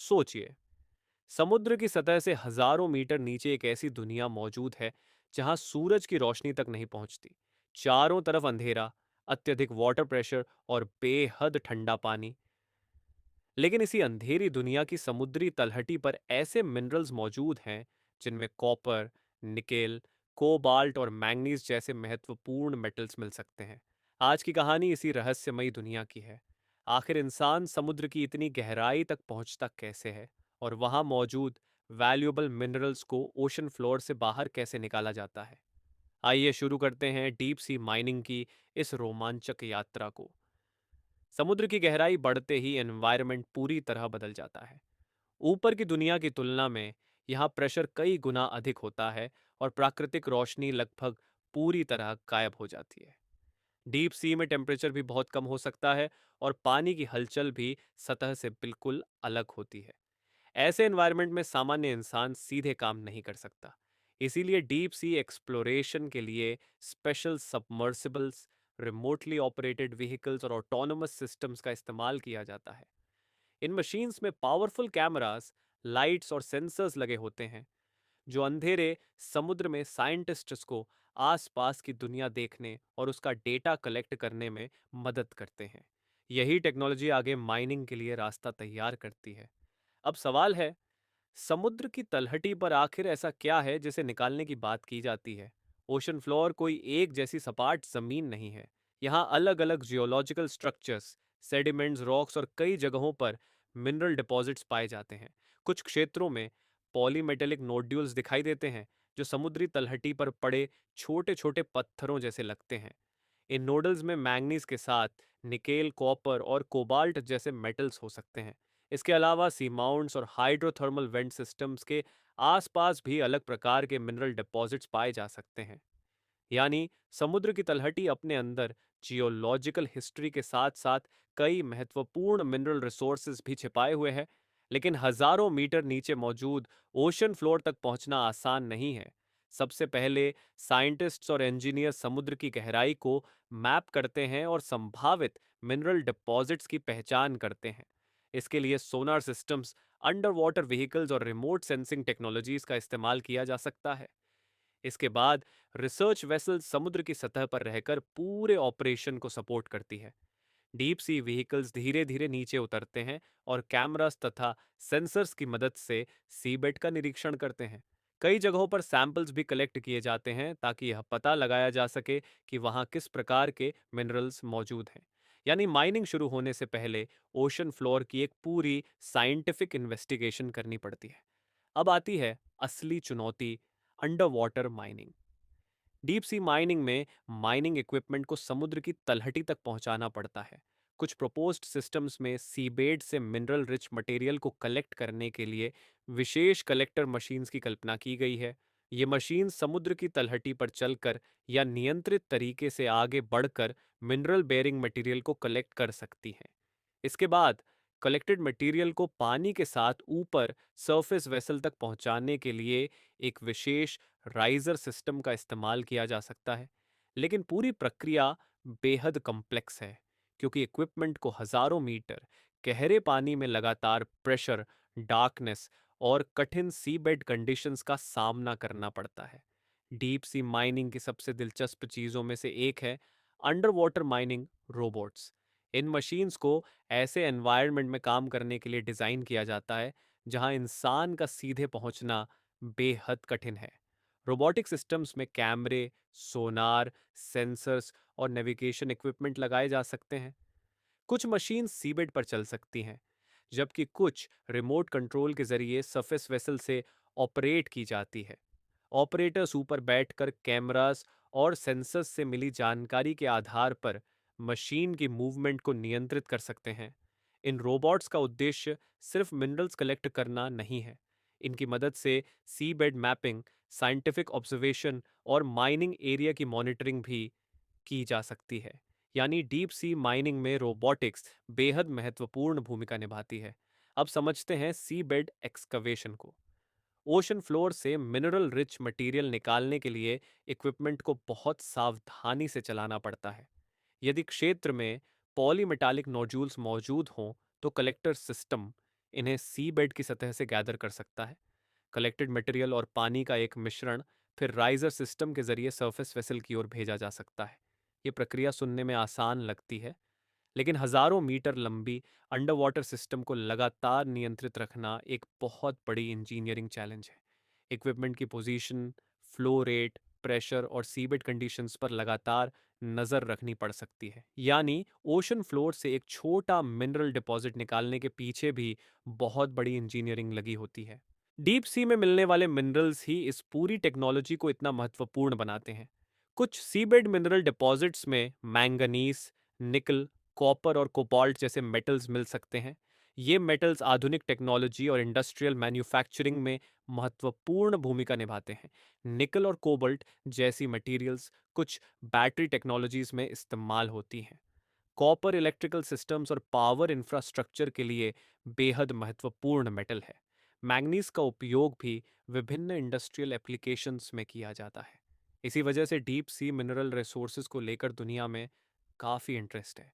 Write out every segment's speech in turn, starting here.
सोचिए, समुद्र की सतह से हजारों मीटर नीचे एक ऐसी दुनिया मौजूद है जहां सूरज की रोशनी तक नहीं पहुंचती। चारों तरफ अंधेरा, अत्यधिक वाटर प्रेशर और बेहद ठंडा पानी। लेकिन इसी अंधेरी दुनिया की समुद्री तलहटी पर ऐसे मिनरल्स मौजूद हैं जिनमें कॉपर, निकेल, कोबाल्ट और मैंगनीज जैसे महत्वपूर्ण मेटल्स मिल सकते हैं। आज की कहानी इसी रहस्यमयी दुनिया की है। आखिर इंसान समुद्र की इतनी गहराई तक पहुंचता कैसे है और वहां मौजूद वैल्यूएबल मिनरल्स को ओशन फ्लोर से बाहर कैसे निकाला जाता है। आइए शुरू करते हैं डीप सी माइनिंग की इस रोमांचक यात्रा को। समुद्र की गहराई बढ़ते ही एनवायरनमेंट पूरी तरह बदल जाता है। ऊपर की दुनिया की तुलना में यहाँ प्रेशर कई गुना अधिक होता है और प्राकृतिक रोशनी लगभग पूरी तरह गायब हो जाती है। डीप सी में टेम्परेचर भी बहुत कम हो सकता है और पानी की हलचल भी सतह से बिल्कुल अलग होती है। ऐसे एनवायरनमेंट में सामान्य इंसान सीधे काम नहीं कर सकता। इसीलिए डीप सी एक्सप्लोरेशन के लिए special submersibles, remotely operated vehicles और ऑटोनोमस सिस्टम्स का इस्तेमाल किया जाता है। इन मशीन्स में पावरफुल कैमरास, लाइट्स और सेंसर्स लगे होते हैं जो अंधेरे समुद्र में साइंटिस्ट्स को आसपास की दुनिया देखने और उसका डेटा कलेक्ट करने में मदद करते हैं। यही टेक्नोलॉजी आगे माइनिंग के लिए रास्ता तैयार करती है। अब सवाल है, समुद्र की तलहटी पर आखिर ऐसा क्या है जिसे निकालने की बात की जाती है? ओशन फ्लोर कोई एक जैसी सपाट जमीन नहीं है। यहाँ अलग अलग जियोलॉजिकल स्ट्रक्चर्स, सेडिमेंट्स, रॉक्स और कई जगहों पर मिनरल डिपॉजिट्स पाए जाते हैं। कुछ क्षेत्रों में पॉलीमेटेलिक नोड्यूल्स दिखाई देते हैं जो समुद्री तलहटी पर पड़े छोटे छोटे पत्थरों जैसे लगते हैं। इन नोडल्स में मैंगनीज के साथ निकेल, कॉपर और कोबाल्ट जैसे मेटल्स हो सकते हैं। इसके अलावा सी माउंट्स और हाइड्रोथर्मल वेंट सिस्टम्स के आसपास भी अलग प्रकार के मिनरल डिपॉजिट्स पाए जा सकते हैं। यानी समुद्र की तलहटी अपने अंदर जियोलॉजिकल हिस्ट्री के साथ साथ कई महत्वपूर्ण मिनरल रिसोर्सेज भी छिपाए हुए हैं। लेकिन हजारों मीटर नीचे मौजूद ओशन फ्लोर तक पहुंचना आसान नहीं है। सबसे पहले साइंटिस्ट्स और इंजीनियर समुद्र की गहराई को मैप करते हैं और संभावित मिनरल डिपॉजिट्स की पहचान करते हैं। इसके लिए सोनार सिस्टम्स, अंडर वाटर व्हीकल्स और रिमोट सेंसिंग टेक्नोलॉजीज का इस्तेमाल किया जा सकता है। इसके बाद रिसर्च वेसल समुद्र की सतह पर रहकर पूरे ऑपरेशन को सपोर्ट करती है। डीप सी व्हीकल्स धीरे धीरे नीचे उतरते हैं और कैमरास तथा सेंसर्स की मदद से सीबेड का निरीक्षण करते हैं। कई जगहों पर सैंपल्स भी कलेक्ट किए जाते हैं ताकि यह पता लगाया जा सके कि वहां किस प्रकार के मिनरल्स मौजूद हैं। यानी माइनिंग शुरू होने से पहले ओशन फ्लोर की एक पूरी साइंटिफिक इन्वेस्टिगेशन करनी पड़ती है। अब आती है असली चुनौती, under water mining. Deep sea mining में माइनिंग इक्विपमेंट को समुद्र की तलहटी तक पहुंचाना पड़ता है। कुछ प्रोपोज्ड सिस्टम्स में सीबेड से मिनरल रिच मटेरियल को कलेक्ट करने के लिए विशेष कलेक्टर मशीन्स की कल्पना की गई है। ये मशीन समुद्र की तलहटी पर चलकर या नियंत्रित तरीके से आगे बढ़कर मिनरल बेयरिंग मटेरियल को कलेक्ट कर सकती हैं। इसके बाद कलेक्टेड मटेरियल को पानी के साथ ऊपर सरफेस वेसल तक पहुंचाने के लिए एक विशेष राइजर सिस्टम का इस्तेमाल किया जा सकता है। लेकिन पूरी प्रक्रिया बेहद कॉम्प्लेक्स है क्योंकि इक्विपमेंट को हजारों मीटर गहरे पानी में लगातार प्रेशर, डार्कनेस और कठिन सीबेड कंडीशंस का सामना करना पड़ता है। डीप सी माइनिंग की सबसे दिलचस्प चीजों में से एक है अंडर वाटर माइनिंग रोबोट्स। इन मशीन्स को ऐसे एनवायरनमेंट में काम करने के लिए डिजाइन किया जाता है जहां इंसान का सीधे पहुंचना बेहद कठिन है। रोबोटिक सिस्टम्स में कैमरे, सोनार, सेंसर्स और नेविगेशन इक्विपमेंट लगाए जा सकते हैं। कुछ मशीन सीबेड पर चल सकती हैं, जबकि कुछ रिमोट कंट्रोल के जरिए सरफेस वेसल से ऑपरेट की जाती है। ऑपरेटर्स ऊपर बैठकर कैमरास और सेंसर्स से मिली जानकारी के आधार पर मशीन की मूवमेंट को नियंत्रित कर सकते हैं। इन रोबोट्स का उद्देश्य सिर्फ मिनरल्स कलेक्ट करना नहीं है। इनकी मदद से सी बेड मैपिंग, साइंटिफिक ऑब्जर्वेशन और माइनिंग एरिया की मॉनिटरिंग भी की जा सकती है। यानी डीप सी माइनिंग में रोबोटिक्स बेहद महत्वपूर्ण भूमिका निभाती है। अब समझते हैं सी बेड एक्सकवेशन को। ओशन फ्लोर से मिनरल रिच मटेरियल निकालने के लिए इक्विपमेंट को बहुत सावधानी से चलाना पड़ता है। यदि क्षेत्र में पॉलीमेटालिक नोड्यूल्स मौजूद हों तो कलेक्टर सिस्टम इन्हें सी बेड की सतह से गैदर कर सकता है। कलेक्टेड मटेरियल और पानी का एक मिश्रण फिर राइजर सिस्टम के जरिए सरफेस वेसल की ओर भेजा जा सकता है। ये प्रक्रिया सुनने में आसान लगती है, लेकिन हजारों मीटर लंबी अंडर वाटर सिस्टम को लगातार नियंत्रित रखना एक बहुत बड़ी इंजीनियरिंग चैलेंज है। इक्विपमेंट की पोजीशन, फ्लो रेट, प्रेशर और सीबेड कंडीशंस पर लगातार नजर रखनी पड़ सकती है। यानी ओशन फ्लोर से एक छोटा मिनरल डिपॉजिट निकालने के पीछे भी बहुत बड़ी इंजीनियरिंग लगी होती है। डीप सी में मिलने वाले मिनरल्स ही इस पूरी टेक्नोलॉजी को इतना महत्वपूर्ण बनाते हैं। कुछ सीबेड मिनरल डिपॉजिट्स में मैंगनीज, निकल, कॉपर और कोबाल्ट जैसे मेटल्स मिल सकते हैं। ये मेटल्स आधुनिक टेक्नोलॉजी और इंडस्ट्रियल मैन्युफैक्चरिंग में महत्वपूर्ण भूमिका निभाते हैं। निकल और कोबाल्ट जैसी मटेरियल्स कुछ बैटरी टेक्नोलॉजीज में इस्तेमाल होती हैं। कॉपर इलेक्ट्रिकल सिस्टम्स और पावर इंफ्रास्ट्रक्चर के लिए बेहद महत्वपूर्ण मेटल है। मैंगनीज का उपयोग भी विभिन्न इंडस्ट्रियल एप्लीकेशंस में किया जाता है। इसी वजह से डीप सी मिनरल रिसोर्सेज को लेकर दुनिया में काफ़ी इंटरेस्ट है।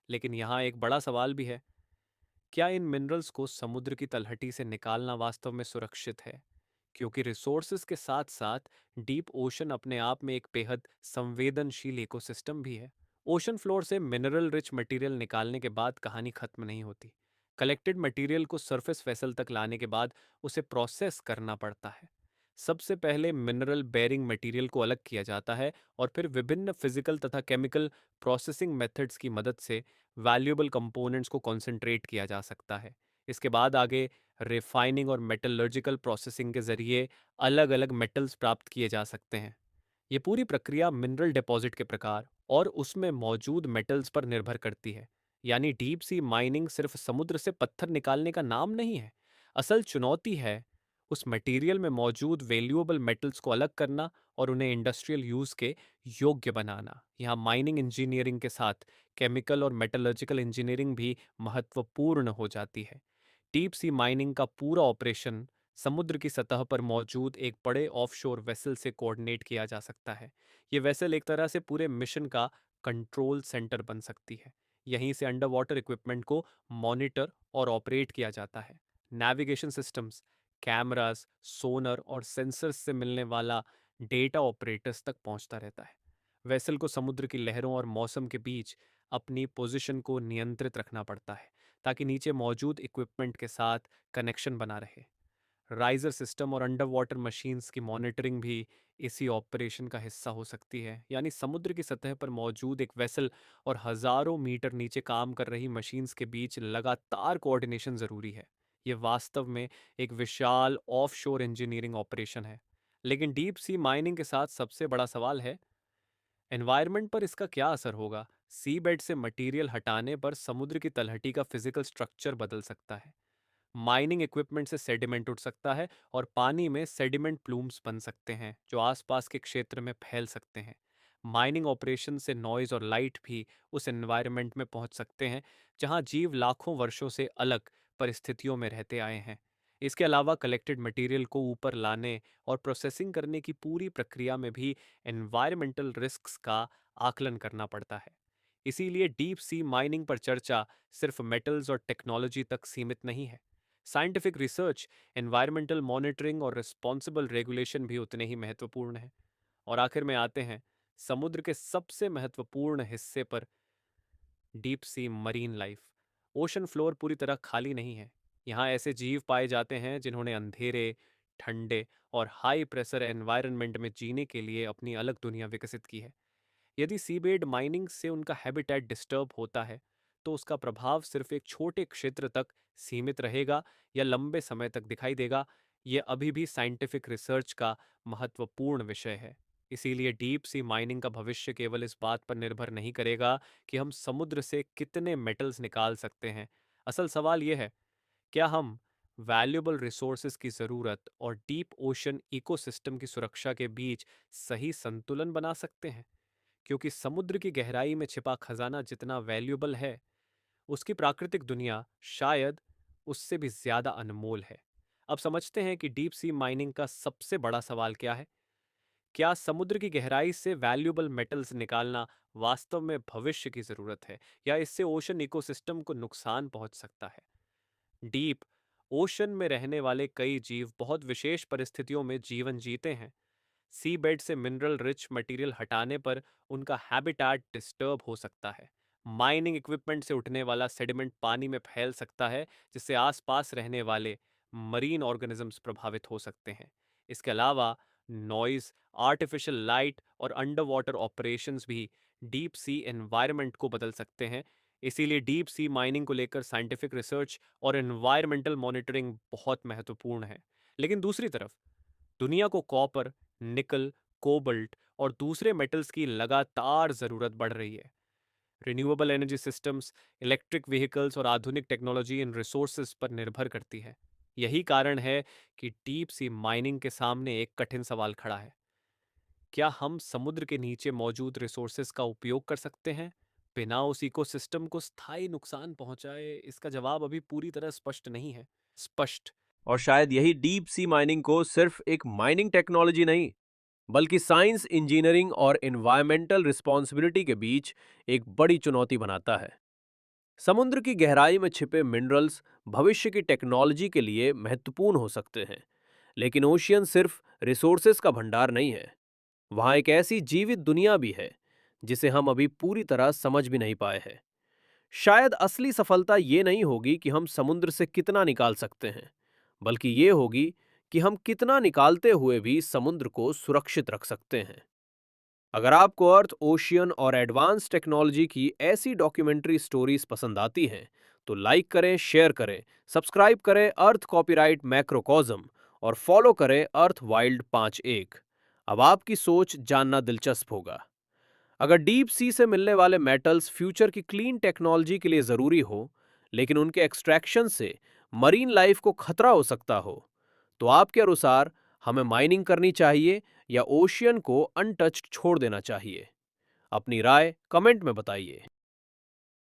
लेकिन यहाँ एक बड़ा सवाल भी है, क्या इन मिनरल्स को समुद्र की तलहटी से निकालना वास्तव में सुरक्षित है? क्योंकि रिसोर्सेज के साथ साथ डीप ओशन अपने आप में एक बेहद संवेदनशील इकोसिस्टम भी है। ओशन फ्लोर से मिनरल रिच मटेरियल निकालने के बाद कहानी खत्म नहीं होती। कलेक्टेड मटेरियल को सरफेस वेसल तक लाने के बाद उसे प्रोसेस करना पड़ता है। सबसे पहले मिनरल बेरिंग मटेरियल को अलग किया जाता है और फिर विभिन्न फिजिकल तथा केमिकल प्रोसेसिंग मेथड्स की मदद से वैल्यूएबल कंपोनेंट्स को कॉन्सेंट्रेट किया जा सकता है। इसके बाद आगे रिफाइनिंग और मेटलर्जिकल प्रोसेसिंग के जरिए अलग अलग मेटल्स प्राप्त किए जा सकते हैं। ये पूरी प्रक्रिया मिनरल डिपॉजिट के प्रकार और उसमें मौजूद मेटल्स पर निर्भर करती है। यानी डीप सी माइनिंग सिर्फ समुद्र से पत्थर निकालने का नाम नहीं है। असल चुनौती है उस मटेरियल में मौजूद वैल्यूएबल मेटल्स को अलग करना और उन्हें इंडस्ट्रियल यूज के योग्य बनाना। यहाँ माइनिंग इंजीनियरिंग के साथ केमिकल और मेटलर्जिकल इंजीनियरिंग भी महत्वपूर्ण हो जाती है। डीप सी माइनिंग का पूरा ऑपरेशन समुद्र की सतह पर मौजूद एक बड़े ऑफशोर वेसल से कोऑर्डिनेट किया जा सकता है। ये वेसल एक तरह से पूरे मिशन का कंट्रोल सेंटर बन सकती है। यहीं से अंडर वाटर इक्विपमेंट को मॉनिटर और ऑपरेट किया जाता है। नेविगेशन सिस्टम्स, कैमरास, सोनर और सेंसर्स से मिलने वाला डेटा ऑपरेटर्स तक पहुंचता रहता है। वेसल को समुद्र की लहरों और मौसम के बीच अपनी पोजीशन को नियंत्रित रखना पड़ता है, ताकि नीचे मौजूद इक्विपमेंट के साथ कनेक्शन बना रहे। राइजर सिस्टम और अंडर वाटर मशीन्स की मॉनिटरिंग भी इसी ऑपरेशन का हिस्सा हो सकती है। यानी समुद्र की सतह पर मौजूद एक वेसल और हजारों मीटर नीचे काम कर रही मशीन्स के बीच लगातार कोऑर्डिनेशन ज़रूरी है। ये वास्तव में एक विशाल ऑफशोर इंजीनियरिंग ऑपरेशन है। लेकिन डीप सी माइनिंग के साथ सबसे बड़ा सवाल है, एनवायरनमेंट पर इसका क्या असर होगा? सी बेड से मटेरियल हटाने पर समुद्र की तलहटी का फिजिकल स्ट्रक्चर बदल सकता है। माइनिंग इक्विपमेंट से सेडिमेंट उठ सकता है और पानी में सेडिमेंट प्लूम्स बन सकते हैं जो आसपास के क्षेत्र में फैल सकते हैं। माइनिंग ऑपरेशन से नॉइज और लाइट भी उस एनवायरनमेंट में पहुंच सकते हैं जहां जीव लाखों वर्षों से अलग परिस्थितियों में रहते आए हैं। इसके अलावा कलेक्टेड मटेरियल को ऊपर लाने और प्रोसेसिंग करने की पूरी प्रक्रिया में भी एनवायरमेंटल रिस्क्स का आकलन करना पड़ता है। इसीलिए डीप सी माइनिंग पर चर्चा सिर्फ मेटल्स और टेक्नोलॉजी तक सीमित नहीं है। साइंटिफिक रिसर्च, एनवायरमेंटल मॉनिटरिंग और रिस्पॉन्सिबल रेगुलेशन भी उतने ही महत्वपूर्ण हैं। और आखिर में आते हैं समुद्र के सबसे महत्वपूर्ण हिस्से पर, deep sea marine life. Ocean floor पूरी तरह खाली नहीं है। यहाँ ऐसे जीव पाए जाते हैं जिन्होंने अंधेरे, ठंडे और हाई प्रेशर एनवायरनमेंट में जीने के लिए अपनी अलग दुनिया विकसित की है। यदि सीबेड माइनिंग से उनका हैबिटेट डिस्टर्ब होता है, तो उसका प्रभाव सिर्फ एक छोटे क्षेत्र तक सीमित रहेगा या लंबे समय तक दिखाई देगा, ये अभी भी साइंटिफिक रिसर्च का महत्वपूर्ण विषय है। इसीलिए डीप सी माइनिंग का भविष्य केवल इस बात पर निर्भर नहीं करेगा कि हम समुद्र से कितने मेटल्स निकाल सकते हैं। असल सवाल यह है, क्या हम वैल्यूएबल रिसोर्सेज की ज़रूरत और डीप ओशन इकोसिस्टम की सुरक्षा के बीच सही संतुलन बना सकते हैं? क्योंकि समुद्र की गहराई में छिपा खजाना जितना वैल्यूएबल है, उसकी प्राकृतिक दुनिया शायद उससे भी ज्यादा अनमोल है। अब समझते हैं कि डीप सी माइनिंग का सबसे बड़ा सवाल क्या है। क्या समुद्र की गहराई से वैल्यूएबल मेटल्स निकालना वास्तव में भविष्य की जरूरत है, या इससे ओशन इकोसिस्टम को नुकसान पहुंच सकता है? डीप ओशन में रहने वाले कई जीव बहुत विशेष परिस्थितियों में जीवन जीते हैं। सी बेड से मिनरल रिच मटेरियल हटाने पर उनका हैबिटाट डिस्टर्ब हो सकता है। माइनिंग इक्विपमेंट से उठने वाला सेडिमेंट पानी में फैल सकता है, जिससे आसपास रहने वाले मरीन ऑर्गेनिजम्स प्रभावित हो सकते हैं। इसके अलावा नॉइज, आर्टिफिशियल लाइट और अंडर वाटर ऑपरेशंस भी डीप सी एनवायरनमेंट को बदल सकते हैं। इसीलिए डीप सी माइनिंग को लेकर साइंटिफिक रिसर्च और एनवायरमेंटल मॉनिटरिंग बहुत महत्वपूर्ण है। लेकिन दूसरी तरफ दुनिया को कॉपर, निकल, कोबल्ट और दूसरे मेटल्स की लगातार जरूरत बढ़ रही है। Renewable energy systems, electric vehicles और आधुनिक टेक्नोलॉजी इन रिसोर्सेज पर निर्भर करती है। यही कारण है कि डीप सी माइनिंग के सामने एक कठिन सवाल खड़ा है। क्या हम समुद्र के नीचे मौजूद रिसोर्सेज का उपयोग कर सकते हैं बिना उस इकोसिस्टम को स्थायी नुकसान पहुंचाए? इसका जवाब अभी पूरी तरह स्पष्ट नहीं है। स्पष्ट। और शायद यही डीप सी माइनिंग को सिर्फ एक माइनिंग टेक्नोलॉजी नहीं, बल्कि साइंस, इंजीनियरिंग और एनवायरमेंटल रिस्पॉन्सिबिलिटी के बीच एक बड़ी चुनौती बनाता है। समुद्र की गहराई में छिपे मिनरल्स भविष्य की टेक्नोलॉजी के लिए महत्वपूर्ण हो सकते हैं, लेकिन ओशियन सिर्फ रिसोर्सेज का भंडार नहीं है। वहाँ एक ऐसी जीवित दुनिया भी है जिसे हम अभी पूरी तरह समझ भी नहीं पाए हैं। शायद असली सफलता ये नहीं होगी कि हम समुद्र से कितना निकाल सकते हैं, बल्कि ये होगी कि हम कितना निकालते हुए भी समुद्र को सुरक्षित रख सकते हैं। अगर आपको अर्थ, ओशियन और एडवांस टेक्नोलॉजी की ऐसी डॉक्यूमेंट्री स्टोरीज पसंद आती हैं, तो लाइक करें, शेयर करें, सब्सक्राइब करें अर्थ कॉपीराइट मैक्रोकॉज्म और फॉलो करें अर्थ वाइल्ड 51। अब आपकी सोच जानना दिलचस्प होगा। अगर डीप सी से मिलने वाले मेटल्स फ्यूचर की क्लीन टेक्नोलॉजी के लिए ज़रूरी हो, लेकिन उनके एक्सट्रैक्शन से मरीन लाइफ को खतरा हो सकता हो, तो आपके अनुसार हमें माइनिंग करनी चाहिए या ओशियन को अनटच्ड छोड़ देना चाहिए? अपनी राय कमेंट में बताइए।